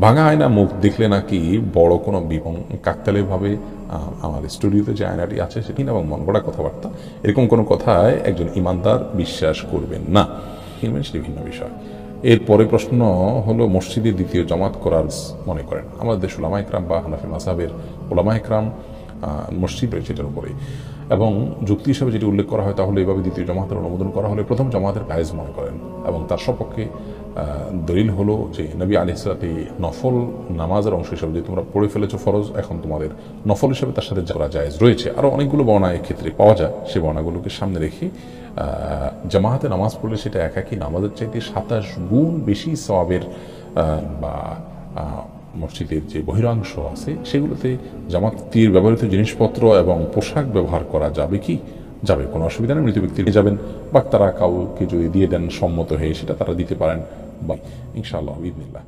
ভাঙা আয়না মুখ দেখলে নাকি বড় কোনো কাকতালীয়ভাবে আমাদের স্টুডিওতে যে আয়নাটি আছে সেটি এবং মন গড়া কথাবার্তা, এরকম কোনো কথায় একজন ইমানদার বিশ্বাস করবেন না। সেটি ভিন্ন বিষয়। এরপরে প্রশ্ন হলো, মসজিদে দ্বিতীয় জামাত করার মনে করেন আমাদের দেশ ওলামা ইকরাম বা হানাফি মাযহাবের ওলামা ইকরাম মসজিদ রয়েছে এটার উপরে, এবং যুক্তি হিসাবে যেটি উল্লেখ করা হয় তাহলে এভাবে দ্বিতীয় জামাতের অনুমোদন করা হলে প্রথম জামাতের জায়েজ মনে করেন, এবং তার সপক্ষে দলিল হলো যে নবী আলাইহিস সালাতু নফল নামাজের অংশ হিসেবে যে তোমরা পড়ে ফেলেছো ফরজ, এখন তোমাদের নফল হিসেবে তার সাথে করা জায়েজ রয়েছে। আরও অনেকগুলো বর্ণনা ক্ষেত্রে পাওয়া যায়, সেই বর্ণনাগুলোকে সামনে রেখে জামাতে নামাজ পড়লে সেটা একাকী নামাজের চাইতে 27 গুণ বেশি সওয়াবের বা মসজিদের যে বহিরাংশ আছে সেগুলোতে জামাতের ব্যবহৃত জিনিসপত্র এবং পোশাক ব্যবহার করা যাবে কি? যাবে, কোনো অসুবিধা নেই। মৃত ব্যক্তি যাবেন বা তারা কাউকে যদি দিয়ে দেন সম্মত হয়ে সেটা তারা দিতে পারেন, বা ইনশাআল্লাহ বিইذনিল্লাহ।